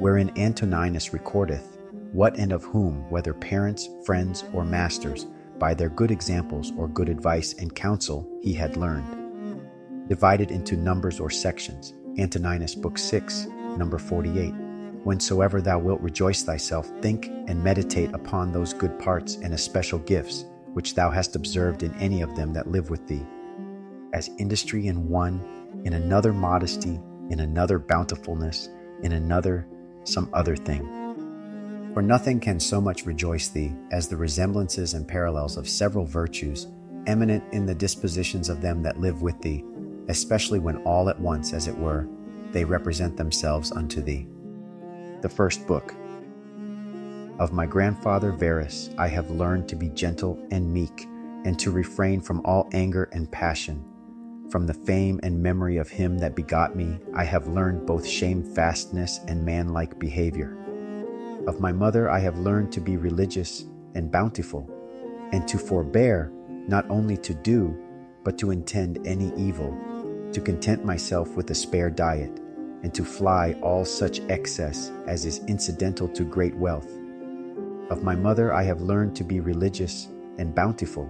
wherein Antoninus recordeth what and of whom, whether parents, friends, or masters, by their good examples or good advice and counsel he had learned. Divided into numbers or sections, Antoninus Book 6, number 48. Whensoever thou wilt rejoice thyself, think and meditate upon those good parts and especial gifts which thou hast observed in any of them that live with thee, as industry in one, in another modesty, in another bountifulness, in another some other thing. For nothing can so much rejoice thee as the resemblances and parallels of several virtues eminent in the dispositions of them that live with thee, especially when all at once, as it were, they represent themselves unto thee. The first book. Of my grandfather Verus I have learned to be gentle and meek, and to refrain from all anger and passion. From the fame and memory of him that begot me I have learned both shamefastness and manlike behavior. Of my mother I have learned to be religious and bountiful, and to forbear not only to do, but to intend any evil, to content myself with a spare diet, and to fly all such excess as is incidental to great wealth. Of my mother I have learned to be religious and bountiful,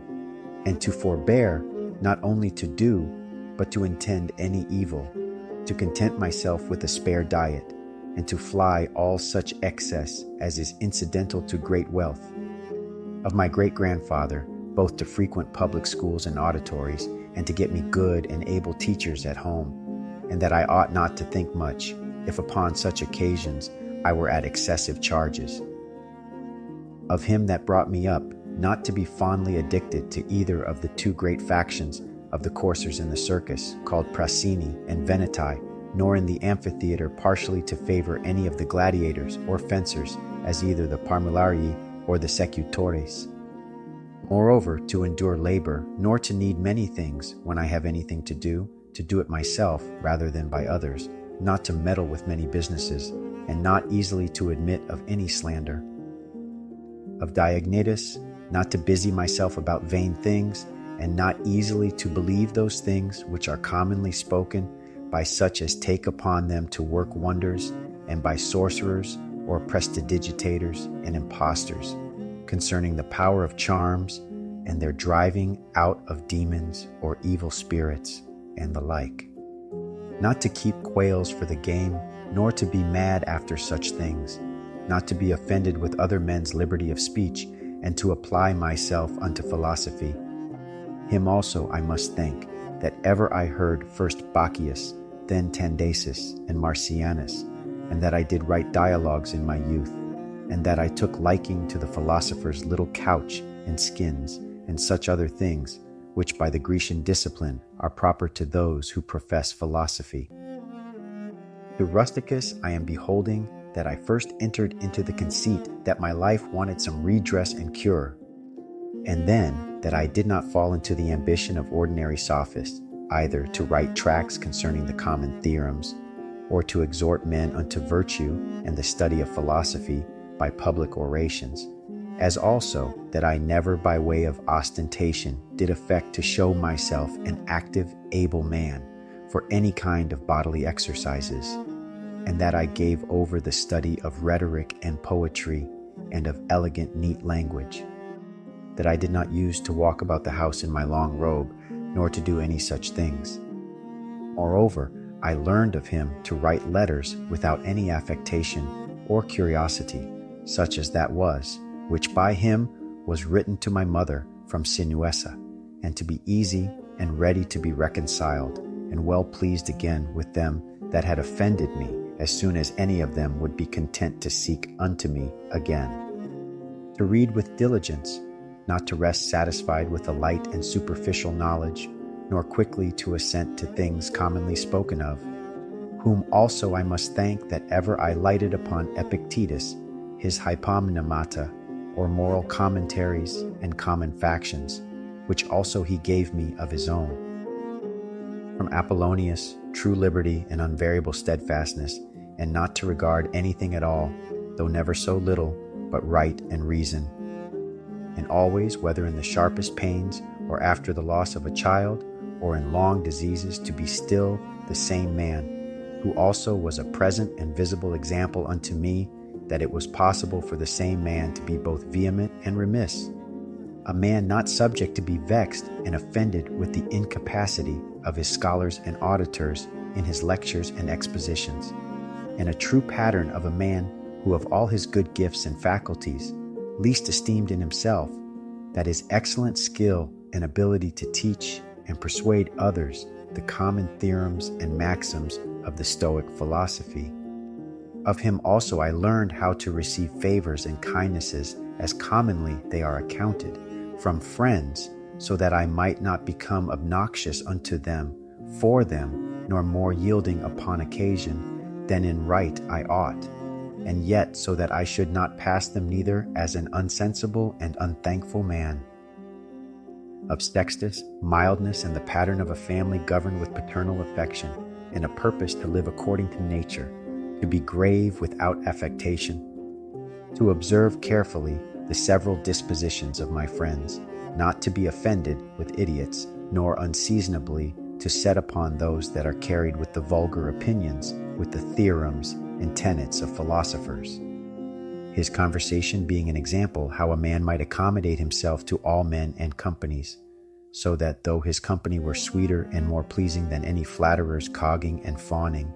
and to forbear not only to do, but to intend any evil, to content myself with a spare diet, and to fly all such excess as is incidental to great wealth. Of my great-grandfather, both to frequent public schools and auditories, and to get me good and able teachers at home, and that I ought not to think much, if upon such occasions I were at excessive charges. Of him that brought me up, not to be fondly addicted to either of the two great factions of the coursers in the circus, called Prasini and Veneti, nor in the amphitheater partially to favor any of the gladiators or fencers as either the Parmularii or the Secutores. Moreover, to endure labor, nor to need many things when I have anything to do it myself rather than by others, not to meddle with many businesses, and not easily to admit of any slander. Of Diognetus, not to busy myself about vain things, and not easily to believe those things which are commonly spoken by such as take upon them to work wonders, and by sorcerers or prestidigitators and impostors, concerning the power of charms, and their driving out of demons or evil spirits, and the like. Not to keep quails for the game, nor to be mad after such things, not to be offended with other men's liberty of speech, and to apply myself unto philosophy. Him also I must thank, that ever I heard first Bacchius, then Tandasis and Marcianus, and that I did write dialogues in my youth, and that I took liking to the philosopher's little couch and skins, and such other things, which by the Grecian discipline are proper to those who profess philosophy. To Rusticus I am beholding that I first entered into the conceit that my life wanted some redress and cure, and then that I did not fall into the ambition of ordinary sophists, either to write tracts concerning the common theorems, or to exhort men unto virtue and the study of philosophy by public orations, as also that I never by way of ostentation did affect to show myself an active, able man for any kind of bodily exercises, and that I gave over the study of rhetoric and poetry and of elegant, neat language, that I did not use to walk about the house in my long robe, nor to do any such things. Moreover, I learned of him to write letters without any affectation or curiosity, such as that was, which by him was written to my mother from Sinuessa, and to be easy and ready to be reconciled, and well pleased again with them that had offended me, as soon as any of them would be content to seek unto me again. To read with diligence, not to rest satisfied with a light and superficial knowledge, nor quickly to assent to things commonly spoken of, whom also I must thank that ever I lighted upon Epictetus, his Hypomnemata, or moral commentaries and common factions, which also he gave me of his own. From Apollonius, true liberty and unvariable steadfastness, and not to regard anything at all, though never so little, but right and reason. And always, whether in the sharpest pains, or after the loss of a child, or in long diseases, to be still the same man, who also was a present and visible example unto me that it was possible for the same man to be both vehement and remiss, a man not subject to be vexed and offended with the incapacity of his scholars and auditors in his lectures and expositions, and a true pattern of a man who of all his good gifts and faculties least esteemed in himself that his excellent skill and ability to teach and persuade others the common theorems and maxims of the Stoic philosophy. Of him also I learned how to receive favors and kindnesses as commonly they are accounted, from friends, so that I might not become obnoxious unto them for them, nor more yielding upon occasion than in right I ought, and yet so that I should not pass them neither as an unsensible and unthankful man. Of Sextus, mildness and the pattern of a family governed with paternal affection, and a purpose to live according to nature, to be grave without affectation, to observe carefully the several dispositions of my friends, not to be offended with idiots, nor unseasonably to set upon those that are carried with the vulgar opinions, with the theorems and tenets of philosophers. His conversation being an example how a man might accommodate himself to all men and companies, so that though his company were sweeter and more pleasing than any flatterer's cogging and fawning,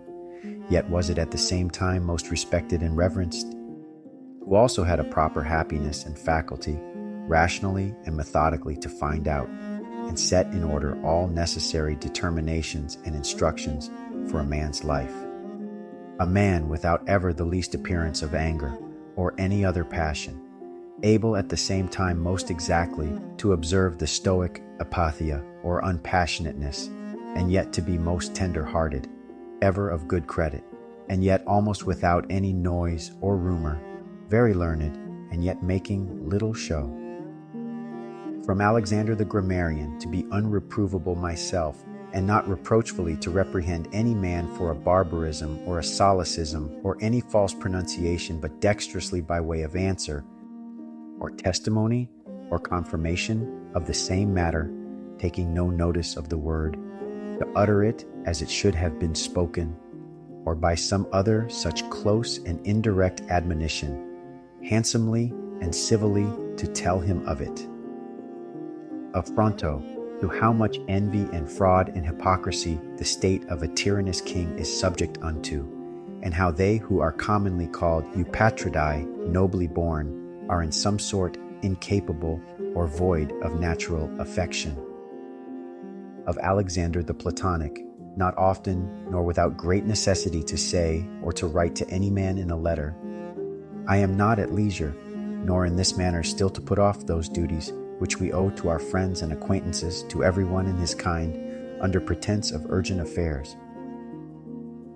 yet was it at the same time most respected and reverenced, who also had a proper happiness and faculty, rationally and methodically to find out, and set in order all necessary determinations and instructions for a man's life. A man without ever the least appearance of anger, or any other passion, able at the same time most exactly to observe the Stoic apatheia, or unpassionateness, and yet to be most tender-hearted, ever of good credit, and yet almost without any noise or rumor, very learned, and yet making little show. From Alexander the grammarian to be unreprovable myself, and not reproachfully to reprehend any man for a barbarism or a solecism or any false pronunciation, but dexterously by way of answer, or testimony, or confirmation of the same matter, taking no notice of the word, to utter it as it should have been spoken, or by some other such close and indirect admonition, handsomely and civilly to tell him of it. Of Fronto, to how much envy and fraud and hypocrisy the state of a tyrannous king is subject unto, and how they who are commonly called Eupatridae, nobly born, are in some sort incapable or void of natural affection. Of Alexander the Platonic, not often nor without great necessity to say or to write to any man in a letter, I am not at leisure, nor in this manner still to put off those duties which we owe to our friends and acquaintances, to every one in his kind, under pretense of urgent affairs.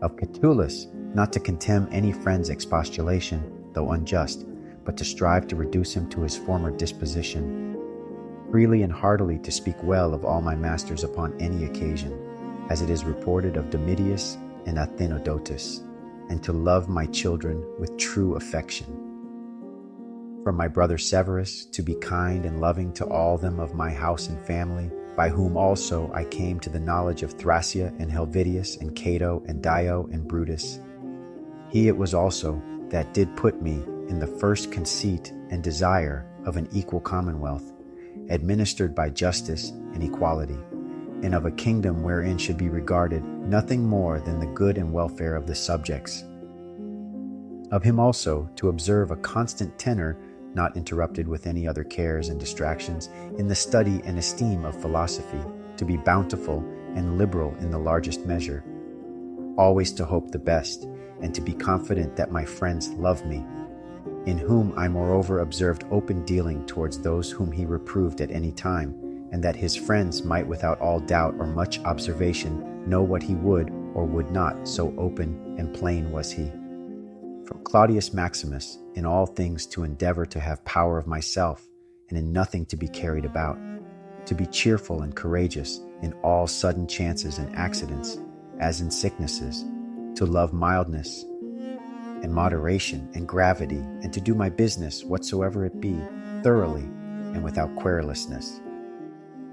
Of Catullus, not to contemn any friend's expostulation, though unjust, but to strive to reduce him to his former disposition, freely and heartily to speak well of all my masters upon any occasion, as it is reported of Domitius and Athenodotus, and to love my children with true affection. From my brother Severus, to be kind and loving to all them of my house and family, by whom also I came to the knowledge of Thracia and Helvidius and Cato and Dio and Brutus. He it was also that did put me in the first conceit and desire of an equal commonwealth, administered by justice and equality, and of a kingdom wherein should be regarded nothing more than the good and welfare of the subjects. Of him also to observe a constant tenor, not interrupted with any other cares and distractions, in the study and esteem of philosophy, to be bountiful and liberal in the largest measure, always to hope the best, and to be confident that my friends love me, in whom I moreover observed open dealing towards those whom he reproved at any time, and that his friends might without all doubt or much observation know what he would or would not, so open and plain was he. From Claudius Maximus, in all things to endeavor to have power of myself, and in nothing to be carried about, to be cheerful and courageous in all sudden chances and accidents, as in sicknesses, to love mildness and moderation and gravity, and to do my business, whatsoever it be, thoroughly and without querulousness.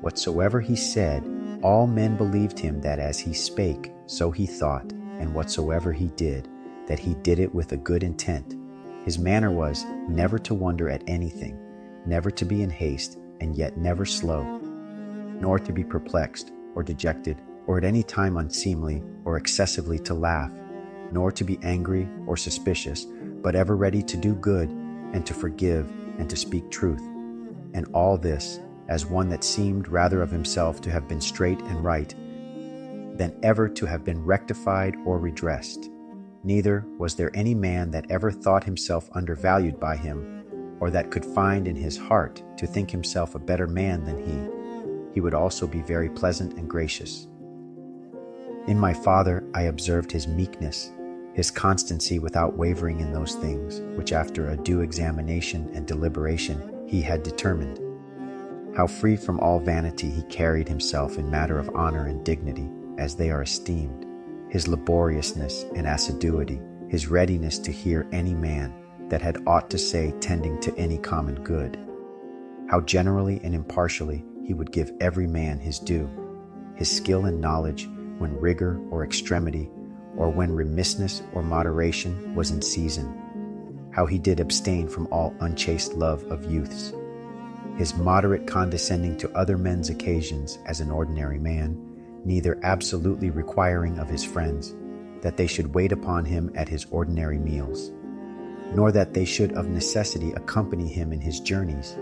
Whatsoever he said, all men believed him that as he spake, so he thought, and whatsoever he did, that he did it with a good intent. His manner was never to wonder at anything, never to be in haste, and yet never slow, nor to be perplexed or dejected, or at any time unseemly or excessively to laugh, nor to be angry or suspicious, but ever ready to do good, and to forgive, and to speak truth. And all this, as one that seemed rather of himself to have been straight and right, than ever to have been rectified or redressed. Neither was there any man that ever thought himself undervalued by him, or that could find in his heart to think himself a better man than he. He would also be very pleasant and gracious. In my father I observed his meekness, his constancy without wavering in those things, which after a due examination and deliberation he had determined. How free from all vanity he carried himself in matter of honor and dignity, as they are esteemed, his laboriousness and assiduity, his readiness to hear any man that had aught to say tending to any common good. How generally and impartially he would give every man his due, his skill and knowledge when rigor or extremity, or when remissness or moderation was in season. How he did abstain from all unchaste love of youths. His moderate condescending to other men's occasions as an ordinary man, neither absolutely requiring of his friends that they should wait upon him at his ordinary meals, nor that they should of necessity accompany him in his journeys,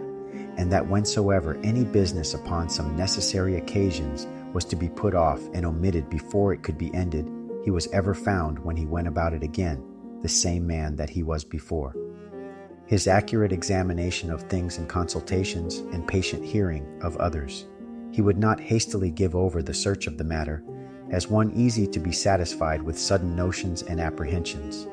and that whensoever any business upon some necessary occasions was to be put off and omitted before it could be ended, he was ever found, when he went about it again, the same man that he was before. His accurate examination of things and consultations, and patient hearing of others. He would not hastily give over the search of the matter, as one easy to be satisfied with sudden notions and apprehensions.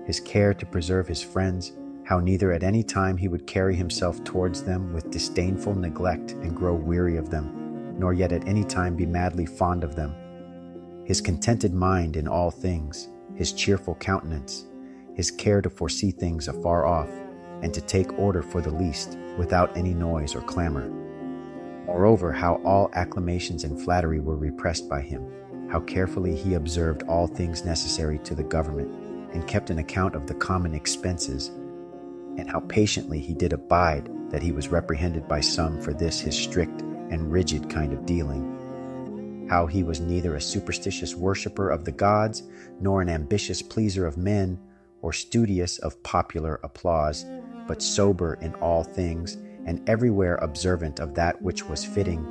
His care to preserve his friends, how neither at any time he would carry himself towards them with disdainful neglect and grow weary of them, nor yet at any time be madly fond of them. His contented mind in all things, his cheerful countenance, his care to foresee things afar off, and to take order for the least, without any noise or clamor. Moreover, how all acclamations and flattery were repressed by him, how carefully he observed all things necessary to the government, and kept an account of the common expenses, and how patiently he did abide that he was reprehended by some for this his strict and rigid kind of dealing. How he was neither a superstitious worshipper of the gods, nor an ambitious pleaser of men, or studious of popular applause, but sober in all things, and everywhere observant of that which was fitting,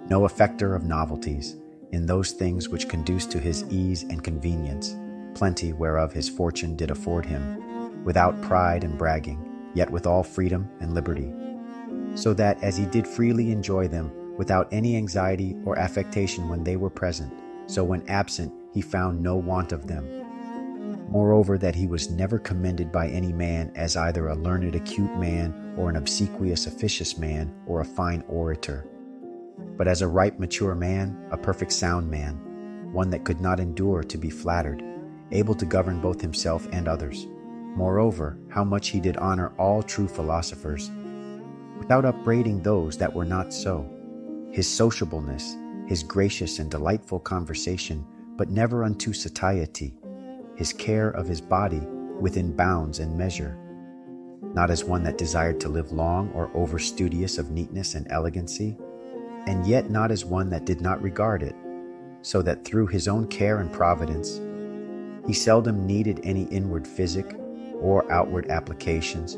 no affecter of novelties, in those things which conduce to his ease and convenience, plenty whereof his fortune did afford him, without pride and bragging, yet with all freedom and liberty, so that as he did freely enjoy them, without any anxiety or affectation when they were present, so when absent he found no want of them. Moreover, that he was never commended by any man as either a learned acute man, or an obsequious officious man, or a fine orator, but as a ripe mature man, a perfect sound man, one that could not endure to be flattered, able to govern both himself and others. Moreover, how much he did honor all true philosophers, without upbraiding those that were not so. His sociableness, his gracious and delightful conversation, but never unto satiety, his care of his body within bounds and measure, not as one that desired to live long or over studious of neatness and elegancy, and yet not as one that did not regard it, so that through his own care and providence he seldom needed any inward physic or outward applications,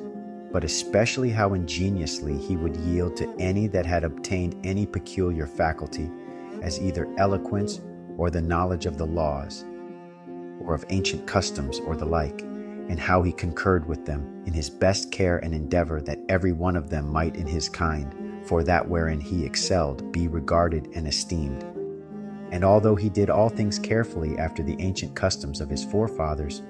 but especially how ingeniously he would yield to any that had obtained any peculiar faculty, as either eloquence or the knowledge of the laws, or of ancient customs or the like, and how he concurred with them in his best care and endeavor that every one of them might in his kind, for that wherein he excelled, be regarded and esteemed. And although he did all things carefully after the ancient customs of his forefathers,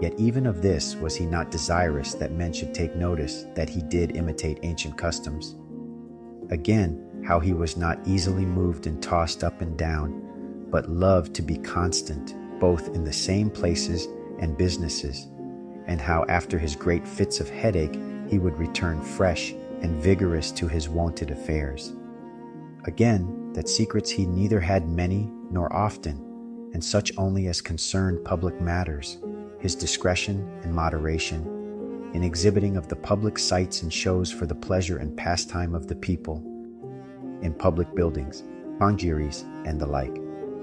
yet even of this was he not desirous that men should take notice that he did imitate ancient customs. Again, how he was not easily moved and tossed up and down, but loved to be constant, both in the same places and businesses, and how after his great fits of headache he would return fresh and vigorous to his wonted affairs. Again, that secrets he neither had many nor often, and such only as concerned public matters, his discretion and moderation in exhibiting of the public sights and shows for the pleasure and pastime of the people, in public buildings, congeries, and the like.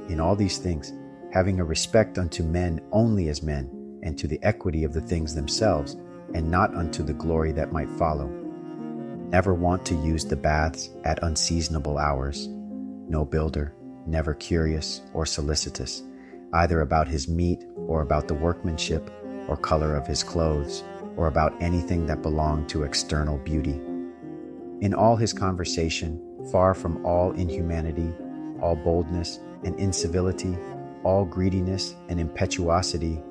In all these things, having a respect unto men only as men, and to the equity of the things themselves, and not unto the glory that might follow. Never want to use the baths at unseasonable hours. No builder, never curious or solicitous, either about his meat or about the workmanship or color of his clothes, or about anything that belonged to external beauty. In all his conversation, far from all inhumanity, all boldness and incivility, all greediness and impetuosity,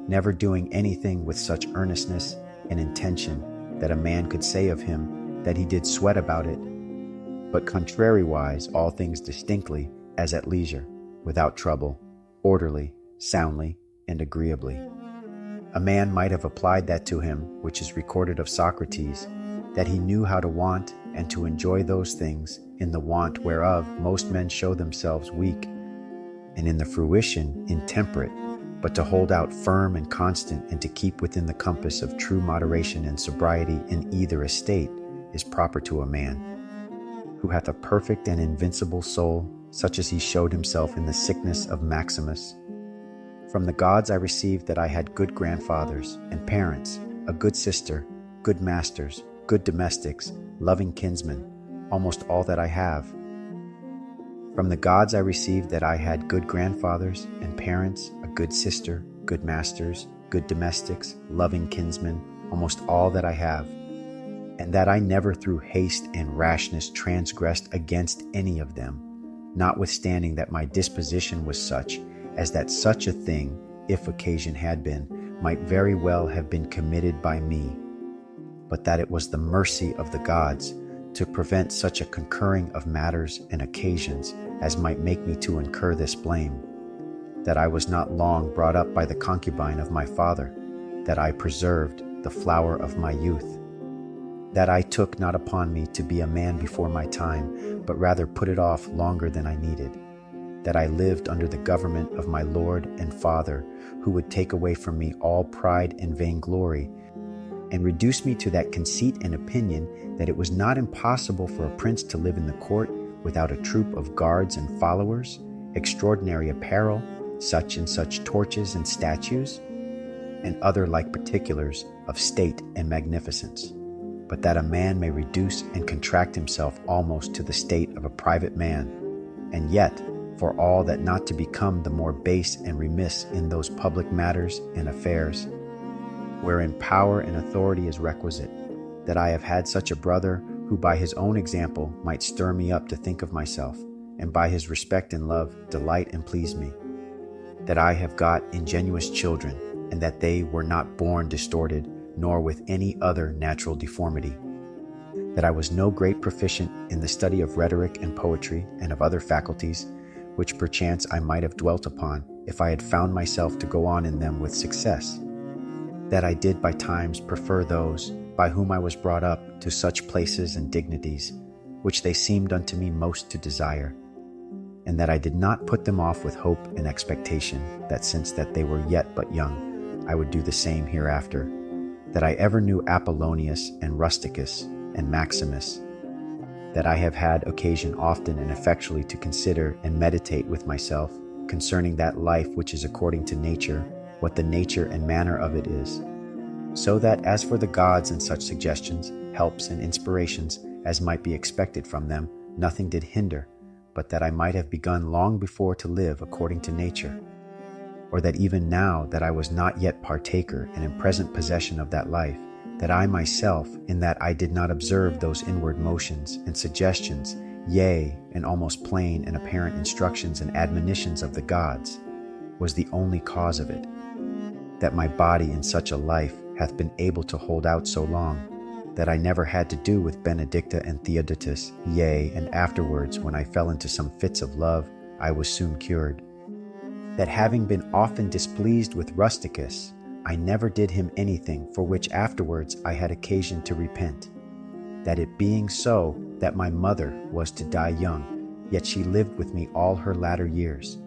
never doing anything with such earnestness and intention that a man could say of him that he did sweat about it, but contrariwise all things distinctly, as at leisure, without trouble, orderly, soundly, and agreeably. A man might have applied that to him which is recorded of Socrates, that he knew how to want and to enjoy those things in the want whereof most men show themselves weak, and in the fruition intemperate, but to hold out firm and constant and to keep within the compass of true moderation and sobriety in either estate is proper to a man, who hath a perfect and invincible soul, such as he showed himself in the sickness of Maximus. From the gods I received that I had good grandfathers and parents, a good sister, good masters, good domestics, loving kinsmen, almost all that I have. From the gods I received that I had good grandfathers and parents, a good sister, good masters, good domestics, loving kinsmen, almost all that I have, and that I never through haste and rashness transgressed against any of them, notwithstanding that my disposition was such as that such a thing, if occasion had been, might very well have been committed by me, but that it was the mercy of the gods to prevent such a concurring of matters and occasions as might make me to incur this blame, that I was not long brought up by the concubine of my father, that I preserved the flower of my youth, that I took not upon me to be a man before my time, but rather put it off longer than I needed, that I lived under the government of my Lord and Father, who would take away from me all pride and vainglory, and reduce me to that conceit and opinion that it was not impossible for a prince to live in the court without a troop of guards and followers, extraordinary apparel, such and such torches and statues, and other like particulars of state and magnificence, but that a man may reduce and contract himself almost to the state of a private man, and yet, for all that not to become the more base and remiss in those public matters and affairs, wherein power and authority is requisite, that I have had such a brother who by his own example might stir me up to think of myself, and by his respect and love delight and please me, that I have got ingenuous children, and that they were not born distorted, nor with any other natural deformity, that I was no great proficient in the study of rhetoric and poetry and of other faculties, which perchance I might have dwelt upon if I had found myself to go on in them with success, that I did by times prefer those by whom I was brought up to such places and dignities, which they seemed unto me most to desire, and that I did not put them off with hope and expectation, that since that they were yet but young, I would do the same hereafter, that I ever knew Apollonius and Rusticus and Maximus, that I have had occasion often and effectually to consider and meditate with myself concerning that life which is according to nature, what the nature and manner of it is, so that as for the gods and such suggestions, helps and inspirations as might be expected from them, nothing did hinder, but that I might have begun long before to live according to nature, or that even now that I was not yet partaker and in present possession of that life, that I myself, in that I did not observe those inward motions and suggestions, yea, and almost plain and apparent instructions and admonitions of the gods, was the only cause of it, that my body in such a life hath been able to hold out so long, that I never had to do with Benedicta and Theodotus, yea, and afterwards, when I fell into some fits of love, I was soon cured, that having been often displeased with Rusticus, I never did him anything for which afterwards I had occasion to repent, that it being so that my mother was to die young, yet she lived with me all her latter years,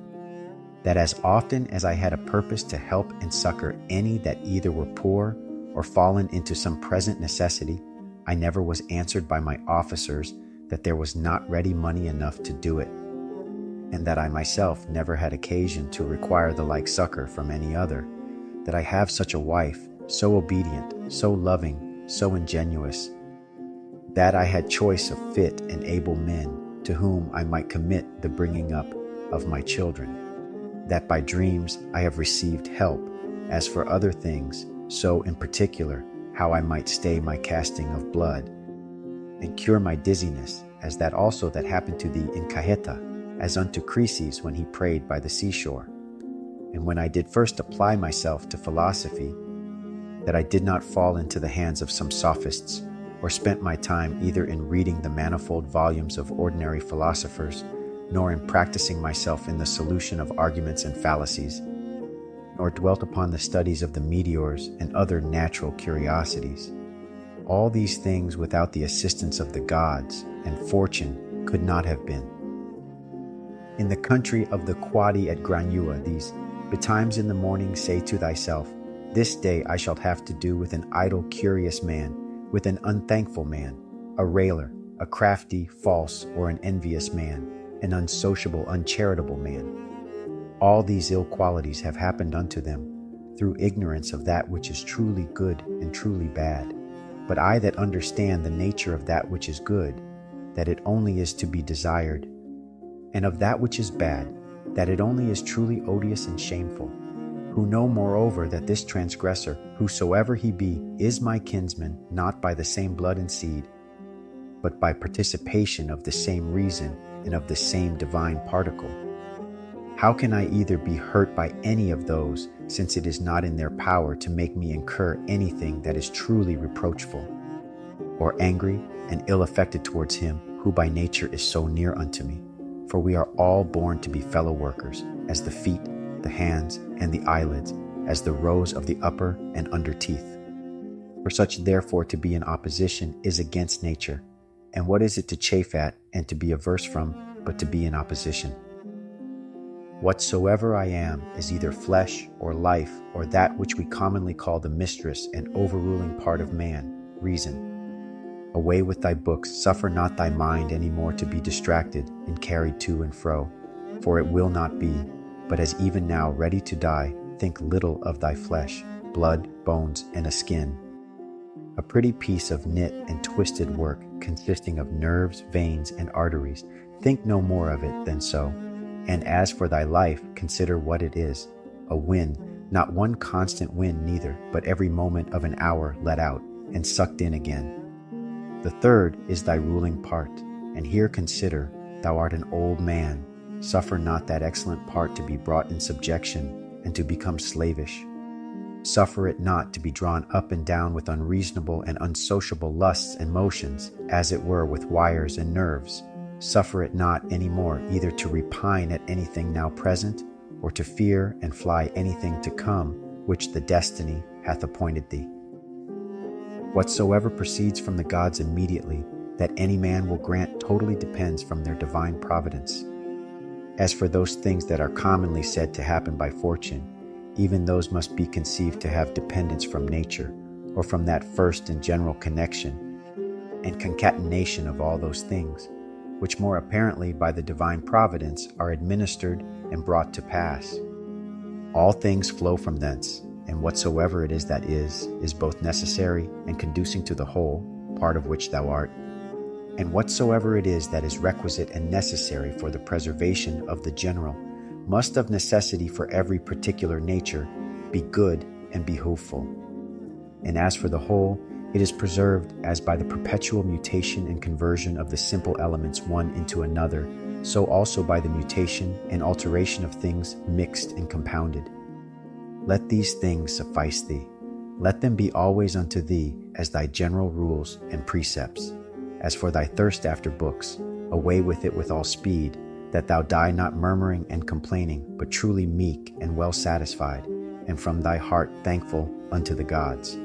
that as often as I had a purpose to help and succor any that either were poor or fallen into some present necessity, I never was answered by my officers that there was not ready money enough to do it, and that I myself never had occasion to require the like succor from any other, that I have such a wife, so obedient, so loving, so ingenuous, that I had choice of fit and able men to whom I might commit the bringing up of my children, that by dreams I have received help, as for other things, so in particular how I might stay my casting of blood, and cure my dizziness, as that also that happened to thee in Caheta, as unto Croesus when he prayed by the seashore. And when I did first apply myself to philosophy, that I did not fall into the hands of some sophists, or spent my time either in reading the manifold volumes of ordinary philosophers, nor in practicing myself in the solution of arguments and fallacies, nor dwelt upon the studies of the meteors and other natural curiosities. All these things without the assistance of the gods and fortune could not have been. In the country of the Quadi at Granua, these betimes in the morning say to thyself, this day I shall have to do with an idle curious man, with an unthankful man, a railer, a crafty, false, or an envious man, an unsociable, uncharitable man. All these ill qualities have happened unto them, through ignorance of that which is truly good and truly bad. But I that understand the nature of that which is good, that it only is to be desired, and of that which is bad, that it only is truly odious and shameful, who know moreover that this transgressor, whosoever he be, is my kinsman, not by the same blood and seed, but by participation of the same reason and of the same divine particle. How can I either be hurt by any of those, since it is not in their power to make me incur anything that is truly reproachful, or angry and ill affected towards him who by nature is so near unto me? For we are all born to be fellow workers, as the feet, the hands, and the eyelids, as the rows of the upper and under teeth. For such therefore to be in opposition is against nature, and what is it to chafe at and to be averse from, but to be in opposition? Whatsoever I am is either flesh or life, or that which we commonly call the mistress and overruling part of man, reason. Away with thy books, suffer not thy mind any more to be distracted and carried to and fro, for it will not be, but as even now ready to die, think little of thy flesh, blood, bones, and a skin, a pretty piece of knit and twisted work, consisting of nerves, veins, and arteries. Think no more of it than so. And as for thy life, consider what it is, a wind, not one constant wind neither, but every moment of an hour let out, and sucked in again. The third is thy ruling part, and here consider, thou art an old man, suffer not that excellent part to be brought in subjection, and to become slavish. Suffer it not to be drawn up and down with unreasonable and unsociable lusts and motions, as it were with wires and nerves. Suffer it not any more either to repine at anything now present, or to fear and fly anything to come, which the destiny hath appointed thee. Whatsoever proceeds from the gods immediately, that any man will grant totally depends from their divine providence. As for those things that are commonly said to happen by fortune, even those must be conceived to have dependence from nature, or from that first and general connection and concatenation of all those things, which more apparently by the divine providence are administered and brought to pass. All things flow from thence, and whatsoever it is that is both necessary and conducing to the whole, part of which thou art. And whatsoever it is that is requisite and necessary for the preservation of the general, must of necessity for every particular nature be good and behoveful. And as for the whole, it is preserved as by the perpetual mutation and conversion of the simple elements one into another, so also by the mutation and alteration of things mixed and compounded. Let these things suffice thee. Let them be always unto thee as thy general rules and precepts. As for thy thirst after books, away with it with all speed, that thou die not murmuring and complaining, but truly meek and well satisfied, and from thy heart thankful unto the gods.